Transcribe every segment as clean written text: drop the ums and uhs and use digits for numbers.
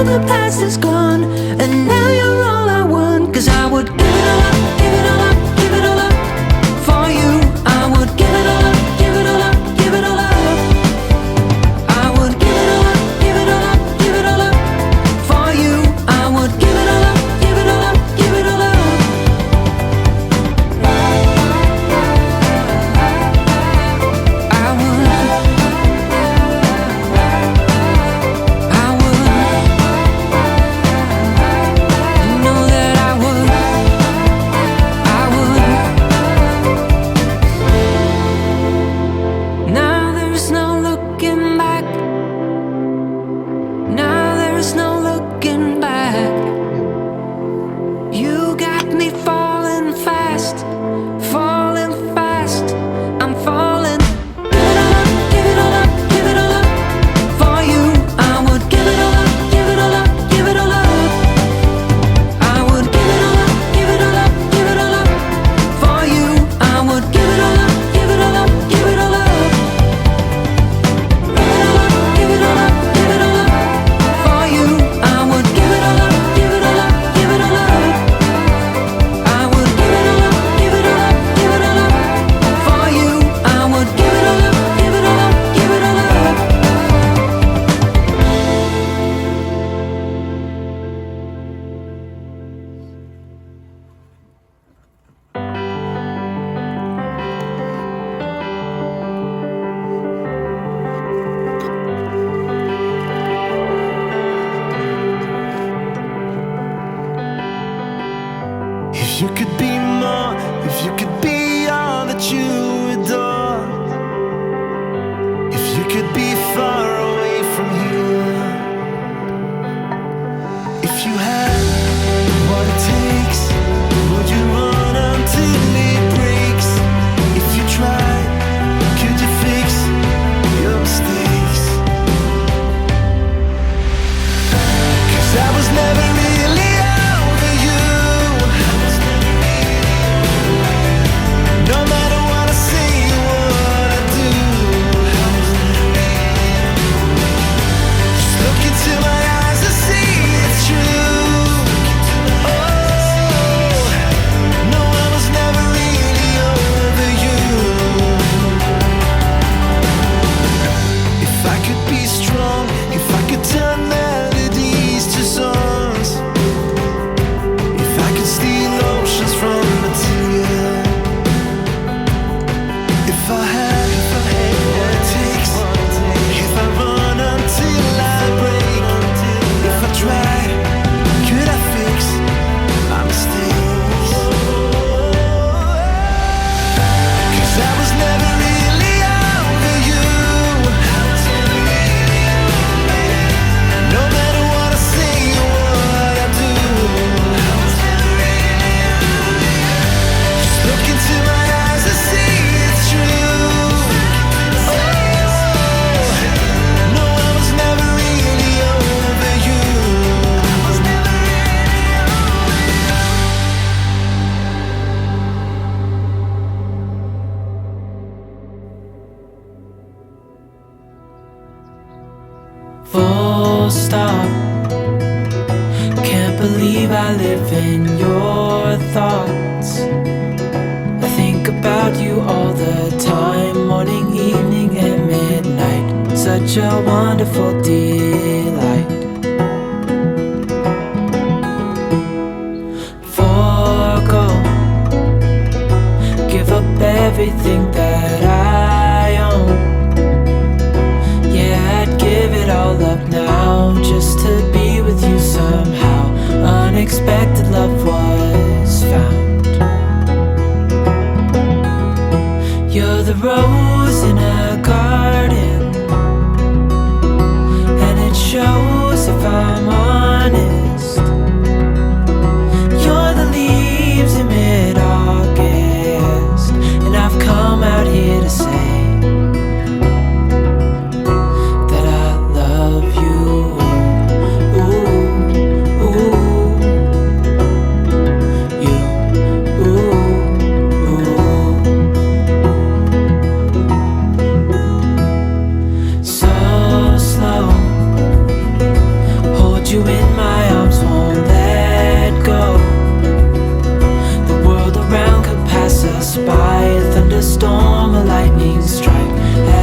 all the past is gone, and now you're all I want. 'Cause I would give it all up, give it all up, give it all up for you. I would give it all up, give it all up, give it all up. I would give it all up, give it all up, give it all up for you. I would give it all up, give it all up, give it all up. If you could be more, if you could be all that you adore, if you could be far away from here, if you had what it takes, would you run until it breaks? If you tried, could you fix your mistakes? 'Cause I was never really over you. No matter what I say or what I do, just look into my eyes and see it's true. Oh, no, I was never really over you. If I could be strong, if I could turn melodies to songs, if I could steal oceans from the tear, if I had what it takes, if I run until I break, if I tried, could I fix my mistakes? 'Cause I was never really over you. No matter what I say or what I do, just look into my eyes and see it's true. Oh, no, I was never really over you. Full stop. Can't believe I live in your thoughts. I think about you all the time, morning, evening, and midnight. Such a wonderful delight. Forgo, give up everything that I own. Yeah, I'd give it all up now just to be with you somehow. Unexpected love was found. You're the rose in a garden, and it you in my arms, won't let go. The world around could pass us by, a thunderstorm, a lightning strike,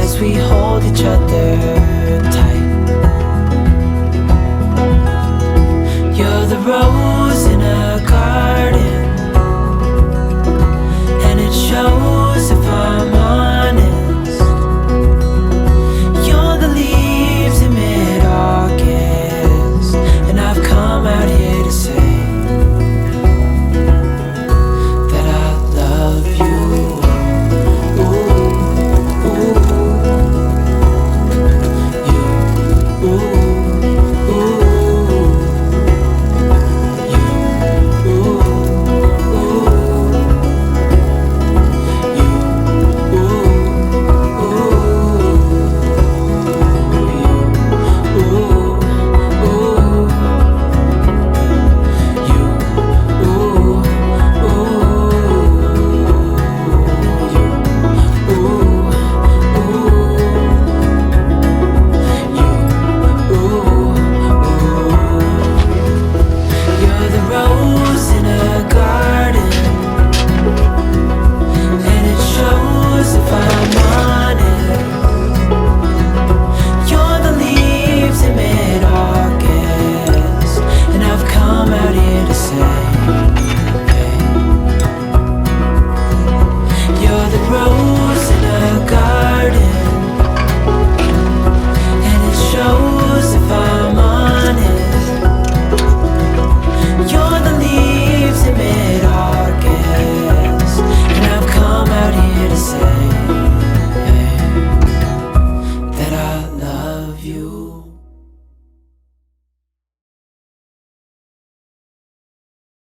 as we hold each other